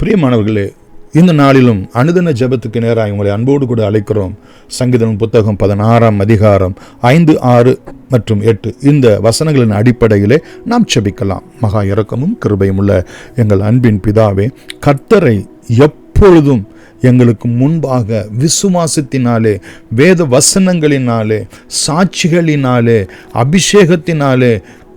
பிரியமானவர்களே, இந்த நாளிலும் அனுதின ஜெபத்துக்கு நேராக உங்களை அன்போடு கூட அழைக்கிறோம். சங்கீதம் புத்தகம் 16ஆம் அதிகாரம் 5, 6 மற்றும் 8 இந்த வசனங்களின் அடிப்படையிலே நாம் ஜெபிக்கலாம். மகா இரக்கமும் கிருபையும் உள்ள எங்கள் அன்பின் பிதாவே, கர்த்தரை எப்பொழுதும் எங்களுக்கு முன்பாக விசுவாசத்தினாலே, வேத வசனங்களினாலே, சாட்சிகளினாலே, அபிஷேகத்தினாலே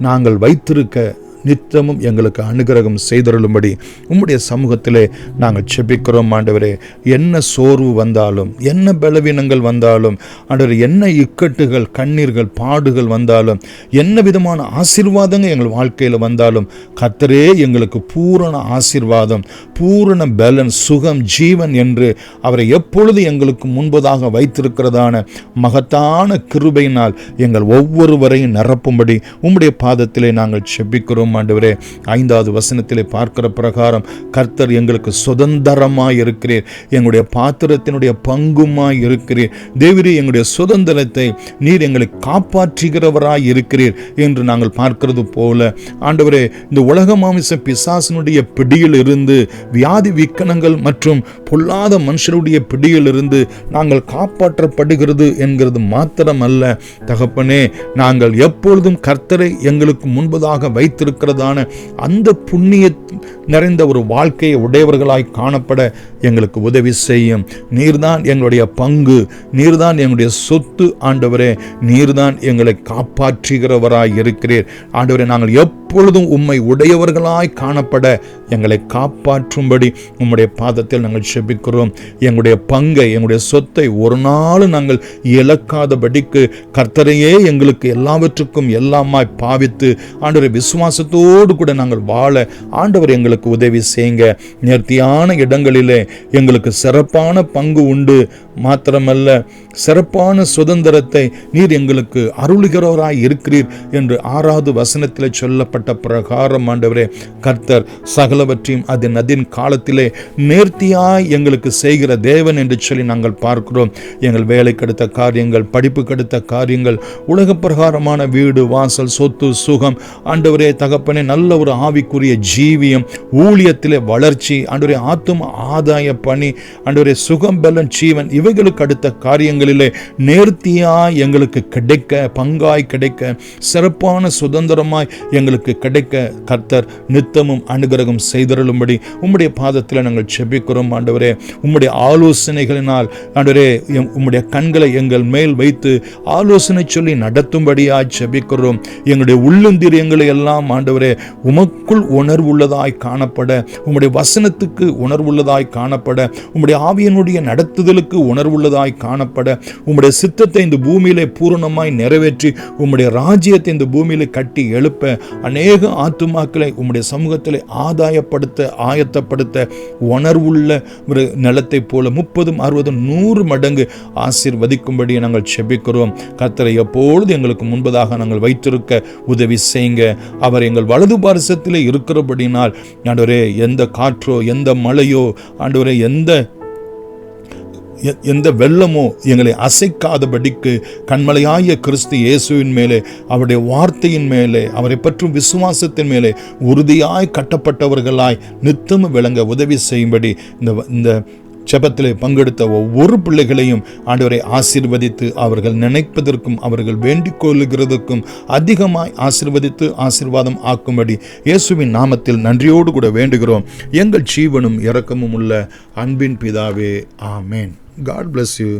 நாங்கள் வைத்திருக்க நித்தமும் எங்களுக்கு அனுகிரகம் செய்தருளும்படி உம்முடைய சமூகத்திலே நாங்கள் செபிக்கிறோம். ஆண்டவரே, என்ன சோர்வு வந்தாலும், என்ன பலவீனங்கள் வந்தாலும், ஆண்டவரே, என்ன இக்கட்டுகள், கண்ணீர்கள், பாடுகள் வந்தாலும், என்ன விதமான ஆசீர்வாதங்கள் எங்கள் வாழ்க்கையில் வந்தாலும், கர்த்தரே எங்களுக்கு பூரண ஆசீர்வாதம், பூரண பலன், சுகம், ஜீவன் என்று அவரை எப்பொழுது எங்களுக்கு முன்பதாக வைத்திருக்கிறதான மகத்தான கிருபையினால் எங்கள் ஒவ்வொருவரையும் நிரப்பும்படி உம்முடைய பாதத்திலே நாங்கள் செபிக்கிறோம். ஆண்டவரே, 5வது வசனத்திலே பார்க்கிற பிரகாரம் கர்த்தர் எங்களுக்கு சுதந்திரமாய் இருக்கிறீர், எங்களுடைய பாத்திரத்தினுடைய பங்குமாய் இருக்கிறீர். தேவரே, எங்களுடைய சுதந்திரத்தை நீர் எங்களை காப்பாற்றுகிறவராய் இருக்கிறீர் என்று நாங்கள் பார்க்கிறது போல, ஆண்டவரே, இந்த உலக மாமிச பிசாசினுடைய பிடியில் இருந்து, வியாதி விக்கனங்கள் மற்றும் பொல்லாத மனுஷருடைய பிடியில் இருந்து நாங்கள் காப்பாற்றப்படுகிறது என்கிறது மாத்திரமல்ல தகப்பனே, நாங்கள் எப்பொழுதும் கர்த்தரை எங்களுக்கு முன்பதாக வைத்திருக்கிறதான அந்த புண்ணிய நிறைந்த ஒரு வாழ்க்கையை உடையவர்களாய் காணப்பட எங்களுக்கு உதவி செய்யும். நீர்தான் எங்களுடைய பங்கு, நீர்தான் எங்களுடைய சொத்து. ஆண்டவரே, நீர்தான் எங்களை காப்பாற்றுகிறவராய் இருக்கிறீர். ஆண்டவரே, நாங்கள் எப்பொழுதும் உம்மை உடையவர்களாய் காணப்பட எங்களை காப்பாற்றும்படி உம்முடைய பாதத்தில் நாங்கள் செபிக்கிறோம். எங்களுடைய பங்கை, எங்களுடைய சொத்தை ஒரு நாள் நாங்கள் இழக்காதபடிக்கு கர்த்தரையே எங்களுக்கு எல்லாவற்றுக்கும் எல்லாமாய் பாவித்து, ஆண்டவரை, விசுவாசத்தோடு கூட நாங்கள் வாழ ஆண்டவர் எங்களுக்கு உதவி செய்யுங்க. நேர்த்தியான இடங்களிலே எங்களுக்கு சிறப்பான பங்கு உண்டு, மாத்திரமல்ல சிறப்பான சுதந்திரத்தை நீர் எங்களுக்கு அருளுகிறவராய் இருக்கிறீர் என்று 6வது வசனத்தில் சொல்லப்பட்ட பிரகாரம் ஆண்டவரே, கர்த்தர் சகலவற்றையும் அதன் காலத்திலே நேர்த்தியாய் எங்களுக்கு செய்கிற தேவன் என்று சொல்லி நாங்கள் பார்க்கிறோம். எங்கள் வேலைக்கு அடுத்த காரியங்கள், படிப்புக்கு அடுத்த காரியங்கள், உலக பிரகாரமான வீடு, வாசல், சொத்து, சுகம், ஆண்டவரே தகப்பனே, நல்ல ஒரு ஆவிக்குரிய ஜீவியம், ஊழியத்திலே வளர்ச்சி, ஆண்டவரே, ஆத்தும ஆதாய பணி, ஆண்டவரே, சுகம், பலன், ஜீவன், இவைகளுக்கு அடுத்த காரியங்களிலே நேர்த்தியாய் எங்களுக்கு கிடைக்க, பங்காய் கிடைக்க, சிறப்பான சுதந்திரமாய் எங்களுக்கு கிடைக்க கர்த்தர் நித்தமும் அனுகிரகம் செய்தருளும்படி உம்முடைய பாதத்தில் நாங்கள் செபிக்கிறோம். ஆண்டவரே, உம்முடைய ஆலோசனைகளினால் ஆண்டவரே, உம்முடைய கண்களை எங்கள் மேல் வைத்து ஆலோசனை சொல்லி நடத்தும்படியாய் செபிக்கிறோம். எங்களுடைய உள்ளந்திரியங்களை எல்லாம் ஆண்டவரே உமக்குள் உணர்வுள்ளதாய் காணப்பட, உம்முடைய வசனத்துக்கு உணர்வுள்ளதாய் காணப்பட, உம்முடைய ஆவியனுடைய நடத்துதலுக்கு உணர்வுள்ளதாய் காணப்பட, உம்முடைய சித்தத்தை இந்த பூமியிலே பூரணமாய் நிறைவேற்றி உம்முடைய ராஜ்யத்தை இந்த பூமியிலே கட்டி எழுப்ப, அநேக ஆத்துமாக்களை உம்முடைய சமூகத்திலே ஆதாயப்படுத்த, ஆயத்தப்படுத்த, உணர்வுள்ள ஒரு நிலத்தை போல 30, 60, 100 மடங்கு ஆசீர்வதிக்கும்படி நாங்கள் செபிக்கிறோம். கர்த்தரை எப்பொழுது எங்களுக்கு முன்பதாக நாங்கள் வைத்திருக்க உதவி செய்யுங்க. அவர் எங்கள் வலது பாரசத்திலே இருக்கிறபடினால் ஆண்டவரே, எந்த காற்றோ, எந்த மழையோ, ஆண்டவரே, எந்த வெள்ளமோ எங்களை அசைக்காதபடிக்கு கண்மலையாய கிறிஸ்து இயேசுவின் மேலே, அவருடைய வார்த்தையின் மேலே, அவரை பற்றும் விசுவாசத்தின் மேலே உறுதியாய் கட்டப்பட்டவர்களாய் நித்தம் விளங்க உதவி செய்யும்படி இந்த ஜெபத்திலே பங்கெடுத்த ஒவ்வொரு பிள்ளைகளையும் ஆண்டவரை ஆசீர்வதித்து, அவர்கள் நினைப்பதற்கும் அவர்கள் வேண்டிக் கொள்ளுகிறதற்கும் அதிகமாய் ஆசீர்வதித்து ஆசீர்வாதம் ஆக்கும்படி இயேசுவின் நாமத்தில் நன்றியோடு கூட வேண்டுகிறோம். எங்கள் ஜீவனும் இரக்கமும் உள்ள அன்பின் பிதாவே, ஆமேன். God bless you.